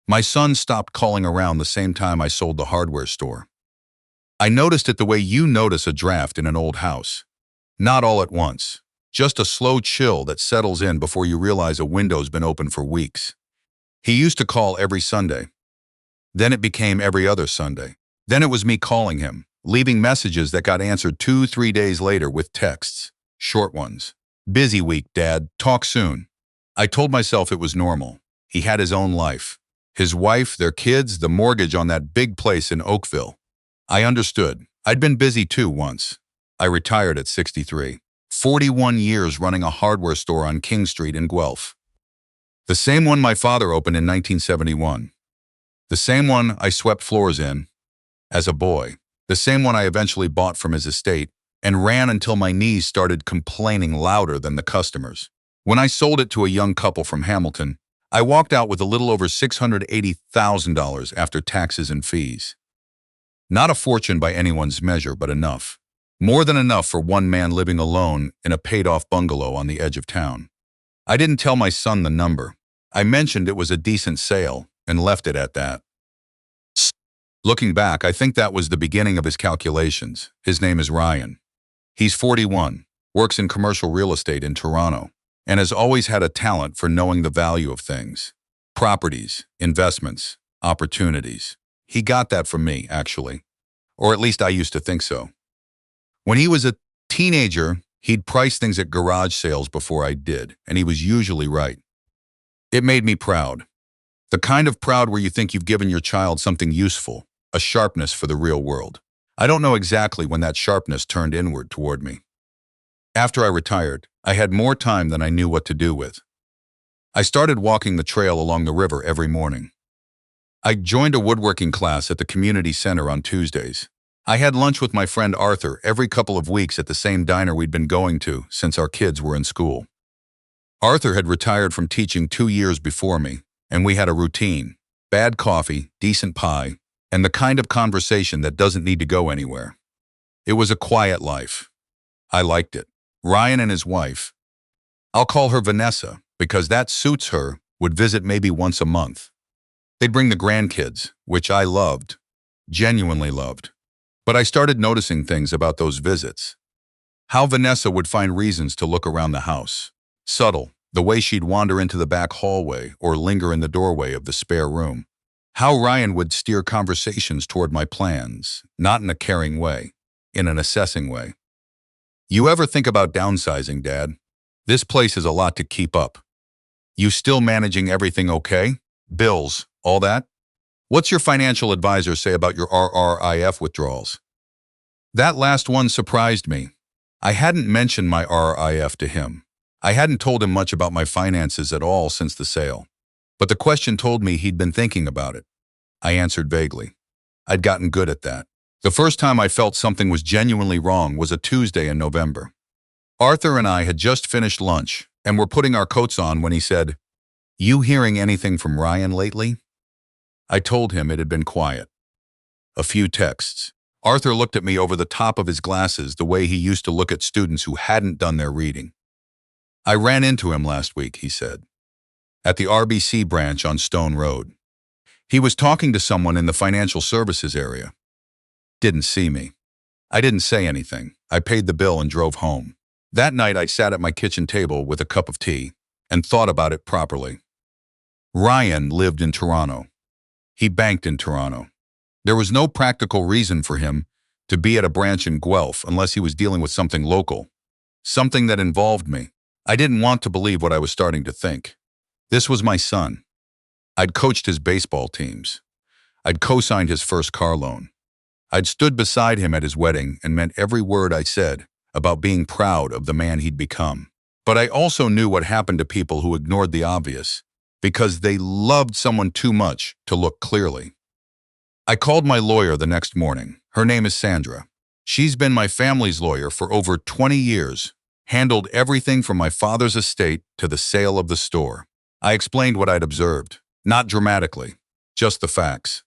My son stopped calling around the same time I sold the hardware store. I noticed it the way you notice a draft in an old house. Not all at once. Just a slow chill that settles in before you realize a window's been open for weeks. He used to call every Sunday. Then it became every other Sunday. Then it was me calling him, leaving messages that got answered 2-3 days later with texts. Short ones. Busy week, Dad. Talk soon. I told myself it was normal. He had his own life. His wife, their kids, the mortgage on that big place in Oakville. I understood. I'd been busy too once. I retired at 63. 41 years running a hardware store on King Street in Guelph. The same one my father opened in 1971. The same one I swept floors in as a boy. The same one I eventually bought from his estate and ran until my knees started complaining louder than the customers. When I sold it to a young couple from Hamilton, I walked out with a little over $680,000 after taxes and fees. Not a fortune by anyone's measure, but enough. More than enough for one man living alone in a paid-off bungalow on the edge of town. I didn't tell my son the number. I mentioned it was a decent sale and left it at that. Looking back, I think that was the beginning of his calculations. His name is Ryan. He's 41, works in commercial real estate in Toronto, and has always had a talent for knowing the value of things. Properties, investments, opportunities. He got that from me, actually. Or at least I used to think so. When he was a teenager, he'd price things at garage sales before I did, and he was usually right. It made me proud. The kind of proud where you think you've given your child something useful, a sharpness for the real world. I don't know exactly when that sharpness turned inward toward me. After I retired, I had more time than I knew what to do with. I started walking the trail along the river every morning. I joined a woodworking class at the community center on Tuesdays. I had lunch with my friend Arthur every couple of weeks at the same diner we'd been going to since our kids were in school. Arthur had retired from teaching 2 years before me, and we had a routine: bad coffee, decent pie, and the kind of conversation that doesn't need to go anywhere. It was a quiet life. I liked it. Ryan and his wife, I'll call her Vanessa because that suits her, would visit maybe once a month. They'd bring the grandkids, which I loved, genuinely loved. But I started noticing things about those visits. How Vanessa would find reasons to look around the house. Subtle, the way she'd wander into the back hallway or linger in the doorway of the spare room. How Ryan would steer conversations toward my plans, not in a caring way, in an assessing way. You ever think about downsizing, Dad? This place is a lot to keep up. You still managing everything okay? Bills, all that? What's your financial advisor say about your RRIF withdrawals? That last one surprised me. I hadn't mentioned my RRIF to him. I hadn't told him much about my finances at all since the sale. But the question told me he'd been thinking about it. I answered vaguely. I'd gotten good at that. The first time I felt something was genuinely wrong was a Tuesday in November. Arthur and I had just finished lunch and were putting our coats on when he said, "You hearing anything from Ryan lately?" I told him it had been quiet. A few texts. Arthur looked at me over the top of his glasses the way he used to look at students who hadn't done their reading. "I ran into him last week," he said, "at the RBC branch on Stone Road. He was talking to someone in the financial services area. Didn't see me. I didn't say anything. I paid the bill and drove home. That night I sat at my kitchen table with a cup of tea and thought about it properly. Ryan lived in Toronto. He banked in Toronto. There was no practical reason for him to be at a branch in Guelph unless he was dealing with something local, something that involved me. I didn't want to believe what I was starting to think. This was my son. I'd coached his baseball teams. I'd co-signed his first car loan. I'd stood beside him at his wedding and meant every word I said about being proud of the man he'd become. But I also knew what happened to people who ignored the obvious because they loved someone too much to look clearly. I called my lawyer the next morning. Her name is Sandra. She's been my family's lawyer for over 20 years, handled everything from my father's estate to the sale of the store. I explained what I'd observed, not dramatically, just the facts.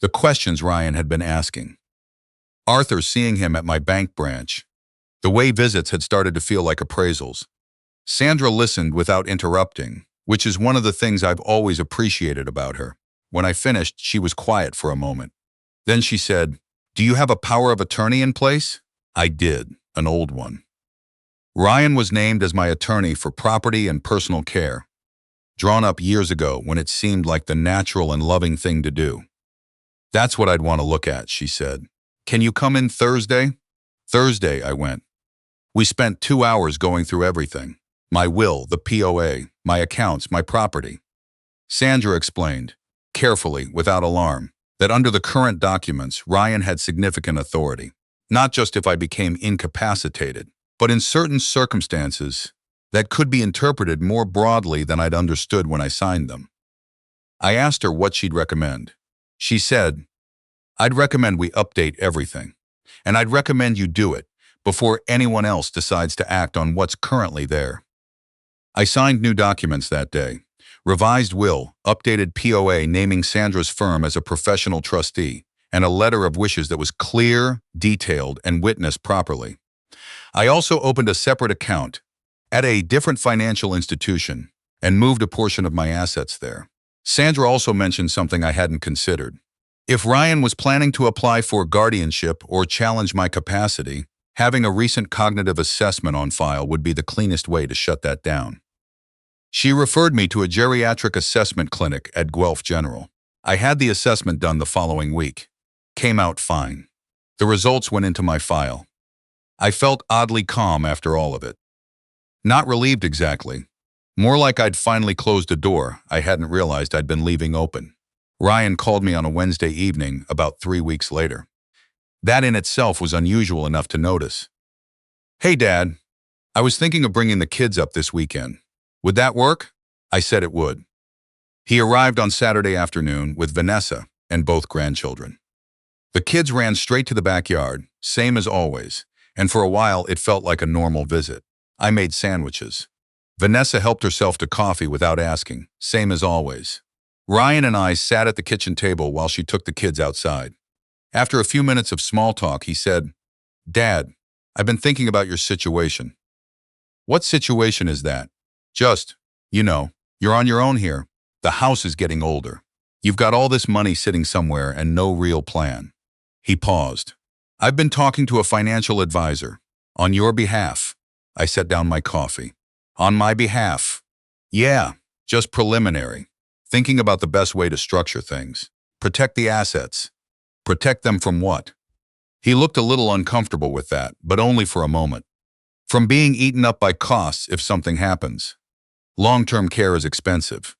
The questions Ryan had been asking. Arthur seeing him at my bank branch. The way visits had started to feel like appraisals. Sandra listened without interrupting, which is one of the things I've always appreciated about her. When I finished, she was quiet for a moment. Then she said, "Do you have a power of attorney in place?" I did, an old one. Ryan was named as my attorney for property and personal care, drawn up years ago when it seemed like the natural and loving thing to do. "That's what I'd want to look at," she said. "Can you come in Thursday?" Thursday, I went. We spent 2 hours going through everything. My will, the POA, my accounts, my property. Sandra explained, carefully, without alarm, that under the current documents, Ryan had significant authority, not just if I became incapacitated, but in certain circumstances that could be interpreted more broadly than I'd understood when I signed them. I asked her what she'd recommend. She said, "I'd recommend we update everything, and I'd recommend you do it before anyone else decides to act on what's currently there." I signed new documents that day. Revised will, updated POA naming Sandra's firm as a professional trustee, and a letter of wishes that was clear, detailed, and witnessed properly. I also opened a separate account at a different financial institution and moved a portion of my assets there. Sandra also mentioned something I hadn't considered. If Ryan was planning to apply for guardianship or challenge my capacity, having a recent cognitive assessment on file would be the cleanest way to shut that down. She referred me to a geriatric assessment clinic at Guelph General. I had the assessment done the following week. Came out fine. The results went into my file. I felt oddly calm after all of it. Not relieved exactly. More like I'd finally closed a door I hadn't realized I'd been leaving open. Ryan called me on a Wednesday evening about 3 weeks later. That in itself was unusual enough to notice. "Hey, Dad, I was thinking of bringing the kids up this weekend. Would that work?" I said it would. He arrived on Saturday afternoon with Vanessa and both grandchildren. The kids ran straight to the backyard, same as always, and for a while it felt like a normal visit. I made sandwiches. Vanessa helped herself to coffee without asking, same as always. Ryan and I sat at the kitchen table while she took the kids outside. After a few minutes of small talk, he said, "Dad, I've been thinking about your situation." "What situation is that?" "Just, you're on your own here. The house is getting older. You've got all this money sitting somewhere and no real plan." He paused. "I've been talking to a financial advisor. On your behalf." I set down my coffee. "On my behalf?" "Yeah, just preliminary. Thinking about the best way to structure things. Protect the assets." "Protect them from what?" He looked a little uncomfortable with that, but only for a moment. "From being eaten up by costs if something happens. Long-term care is expensive.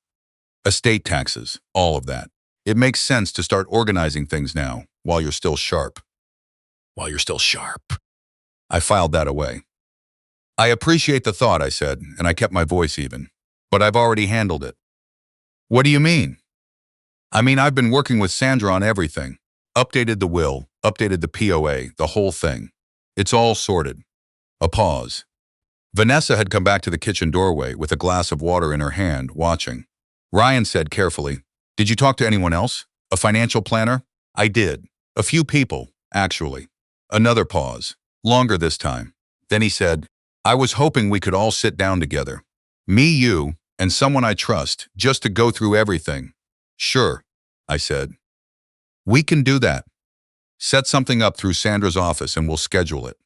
Estate taxes, all of that. It makes sense to start organizing things now, while you're still sharp." "While you're still sharp." I filed that away. "I appreciate the thought," I said, and I kept my voice even. "But I've already handled it." "What do you mean?" "I mean, I've been working with Sandra on everything. Updated the will, updated the POA, the whole thing. It's all sorted." A pause. Vanessa had come back to the kitchen doorway with a glass of water in her hand, watching. Ryan said carefully, "Did you talk to anyone else? A financial planner?" "I did. A few people, actually." Another pause, longer this time. Then he said, "I was hoping we could all sit down together. Me, you, and someone I trust, just to go through everything." "Sure," I said. "We can do that. Set something up through Sandra's office and we'll schedule it."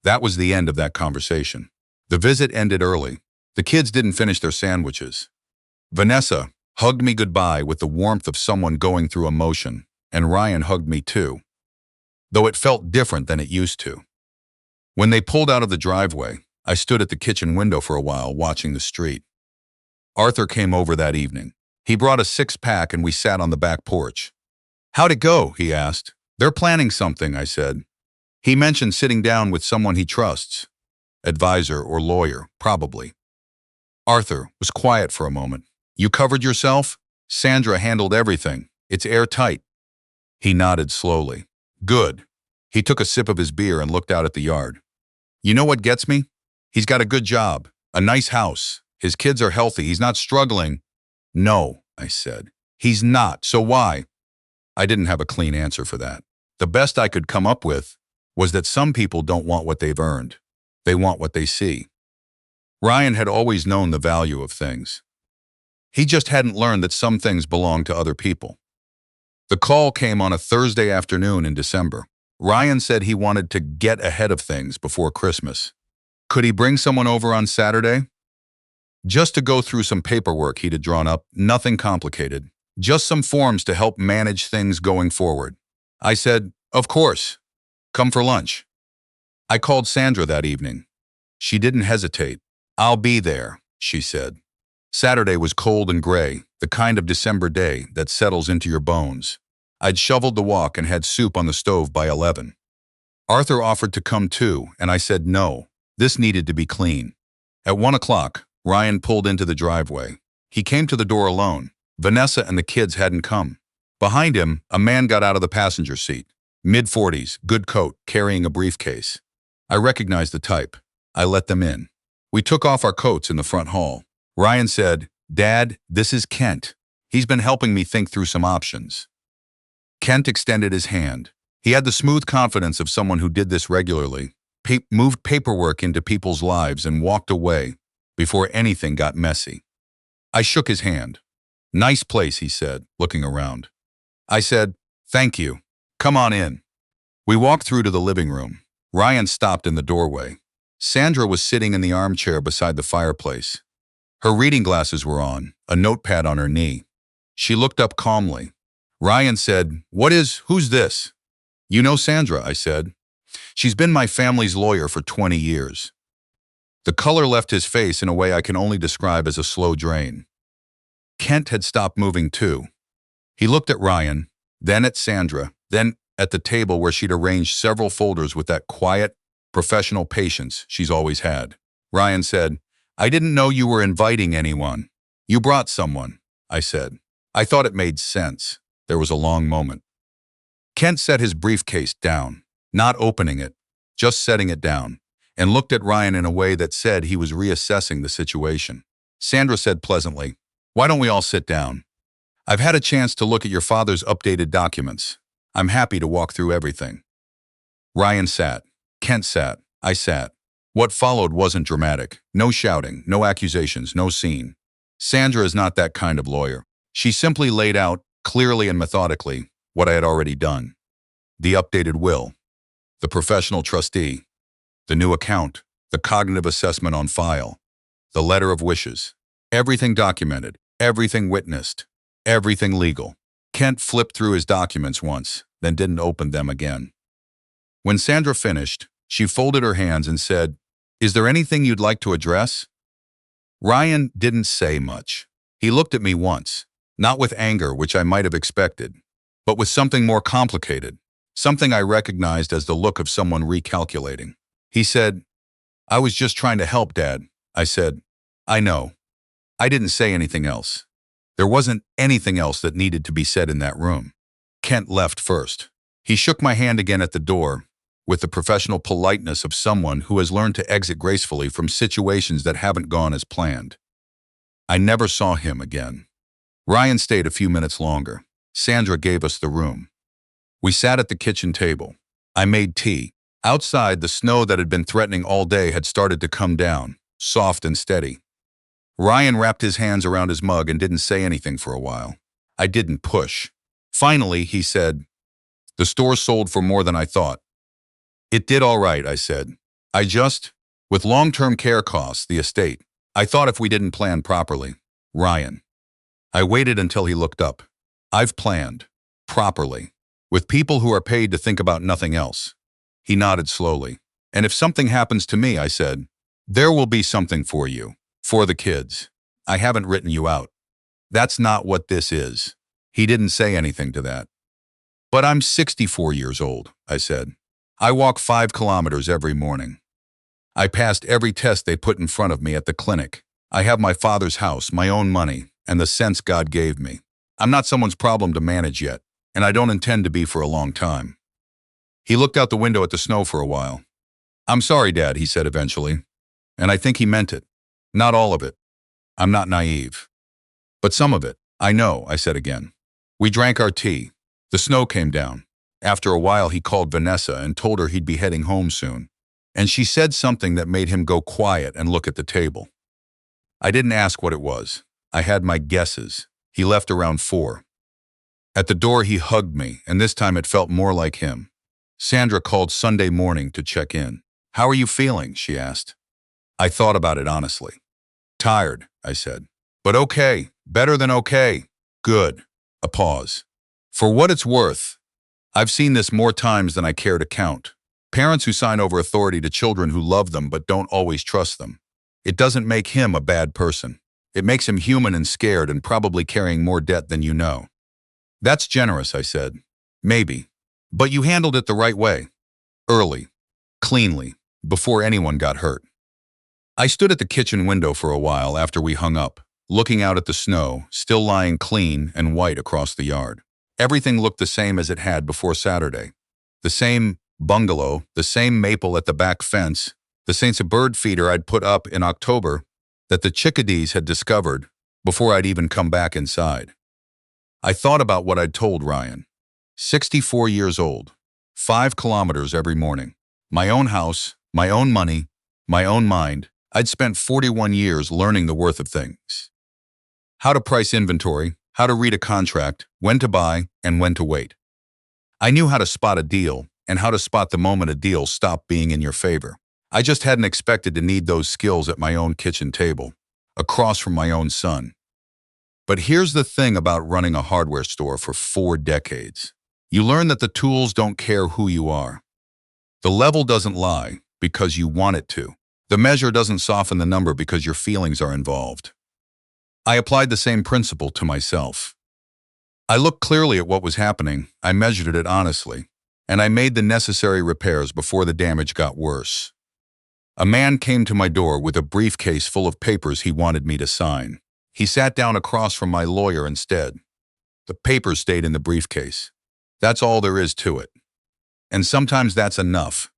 That was the end of that conversation. The visit ended early. The kids didn't finish their sandwiches. Vanessa hugged me goodbye with the warmth of someone going through emotion, and Ryan hugged me too, though it felt different than it used to. When they pulled out of the driveway, I stood at the kitchen window for a while watching the street. Arthur came over that evening. He brought a 6-pack and we sat on the back porch. "How'd it go?" he asked. "They're planning something," I said. He mentioned sitting down with someone he trusts. Advisor or lawyer, probably. Arthur was quiet for a moment. "You covered yourself? Sandra handled everything. It's airtight." He nodded slowly. "Good." He took a sip of his beer and looked out at the yard. "You know what gets me? He's got a good job, a nice house. His kids are healthy. He's not struggling." "No," I said. "He's not. So why?" I didn't have a clean answer for that. The best I could come up with was that some people don't want what they've earned. They want what they see. Ryan had always known the value of things. He just hadn't learned that some things belong to other people. The call came on a Thursday afternoon in December. Ryan said he wanted to get ahead of things before Christmas. Could he bring someone over on Saturday? Just to go through some paperwork he'd drawn up, nothing complicated. Just some forms to help manage things going forward. I said, "Of course. Come for lunch." I called Sandra that evening. She didn't hesitate. "I'll be there," she said. Saturday was cold and gray, the kind of December day that settles into your bones. I'd shoveled the walk and had soup on the stove by 11. Arthur offered to come too, and I said no. This needed to be clean. At 1 o'clock, Ryan pulled into the driveway. He came to the door alone. Vanessa and the kids hadn't come. Behind him, a man got out of the passenger seat. Mid-40s, good coat, carrying a briefcase. I recognized the type. I let them in. We took off our coats in the front hall. Ryan said, "Dad, this is Kent. He's been helping me think through some options." Kent extended his hand. He had the smooth confidence of someone who did this regularly, moved paperwork into people's lives and walked away before anything got messy. I shook his hand. "Nice place," he said, looking around. I said, "Thank you. Come on in." We walked through to the living room. Ryan stopped in the doorway. Sandra was sitting in the armchair beside the fireplace. Her reading glasses were on, a notepad on her knee. She looked up calmly. Ryan said, "Who's this?" "You know Sandra," I said. "She's been my family's lawyer for 20 years. The color left his face in a way I can only describe as a slow drain. Kent had stopped moving too. He looked at Ryan, then at Sandra, then at the table where she'd arranged several folders with that quiet, professional patience she's always had. Ryan said, "I didn't know you were inviting anyone." "You brought someone," I said. I thought it made sense. There was a long moment. Kent set his briefcase down, not opening it, just setting it down, and looked at Ryan in a way that said he was reassessing the situation. Sandra said pleasantly, "Why don't we all sit down? I've had a chance to look at your father's updated documents. I'm happy to walk through everything." Ryan sat. Kent sat. I sat. What followed wasn't dramatic. No shouting, no accusations, no scene. Sandra is not that kind of lawyer. She simply laid out, clearly and methodically, what I had already done. The updated will, the professional trustee, the new account, the cognitive assessment on file, the letter of wishes. Everything documented, everything witnessed, everything legal. Kent flipped through his documents once, then didn't open them again. When Sandra finished, she folded her hands and said, "Is there anything you'd like to address?" Ryan didn't say much. He looked at me once, not with anger, which I might have expected, but with something more complicated, something I recognized as the look of someone recalculating. He said, "I was just trying to help, Dad." I said, "I know." I didn't say anything else. There wasn't anything else that needed to be said in that room. Kent left first. He shook my hand again at the door, with the professional politeness of someone who has learned to exit gracefully from situations that haven't gone as planned. I never saw him again. Ryan stayed a few minutes longer. Sandra gave us the room. We sat at the kitchen table. I made tea. Outside, the snow that had been threatening all day had started to come down, soft and steady. Ryan wrapped his hands around his mug and didn't say anything for a while. I didn't push. Finally, he said, "The store sold for more than I thought." "It did all right," I said. With long-term care costs, the estate, I thought if we didn't plan properly." Ryan. I waited until he looked up. "I've planned. Properly. With people who are paid to think about nothing else." He nodded slowly. "And if something happens to me," I said, "there will be something for you. For the kids. I haven't written you out. That's not what this is." He didn't say anything to that. "But I'm 64 years old," I said. "I walk 5 kilometers every morning. I passed every test they put in front of me at the clinic. I have my father's house, my own money, and the sense God gave me. I'm not someone's problem to manage yet, and I don't intend to be for a long time." He looked out the window at the snow for a while. "I'm sorry, Dad," he said eventually. And I think he meant it. Not all of it. I'm not naive. But some of it. "I know," I said again. We drank our tea. The snow came down. After a while, he called Vanessa and told her he'd be heading home soon. And she said something that made him go quiet and look at the table. I didn't ask what it was. I had my guesses. He left around 4. At the door he hugged me, and this time it felt more like him. Sandra called Sunday morning to check in. "How are you feeling?" she asked. I thought about it honestly. "Tired," I said. "But okay, better than okay." "Good." A pause. "For what it's worth, I've seen this more times than I care to count. Parents who sign over authority to children who love them but don't always trust them. It doesn't make him a bad person. It makes him human and scared and probably carrying more debt than you know." "That's generous," I said. "Maybe. But you handled it the right way. Early. Cleanly. Before anyone got hurt." I stood at the kitchen window for a while after we hung up, looking out at the snow, still lying clean and white across the yard. Everything looked the same as it had before Saturday. The same bungalow, the same maple at the back fence, the same bird feeder I'd put up in October that the chickadees had discovered before I'd even come back inside. I thought about what I'd told Ryan. 64 years old, 5 kilometers every morning. My own house, my own money, my own mind. I'd spent 41 years learning the worth of things. How to price inventory, how to read a contract, when to buy, and when to wait. I knew how to spot a deal, and how to spot the moment a deal stopped being in your favor. I just hadn't expected to need those skills at my own kitchen table, across from my own son. But here's the thing about running a hardware store for 4 decades. You learn that the tools don't care who you are. The level doesn't lie because you want it to. The measure doesn't soften the number because your feelings are involved. I applied the same principle to myself. I looked clearly at what was happening, I measured it honestly, and I made the necessary repairs before the damage got worse. A man came to my door with a briefcase full of papers he wanted me to sign. He sat down across from my lawyer instead. The papers stayed in the briefcase. That's all there is to it. And sometimes that's enough.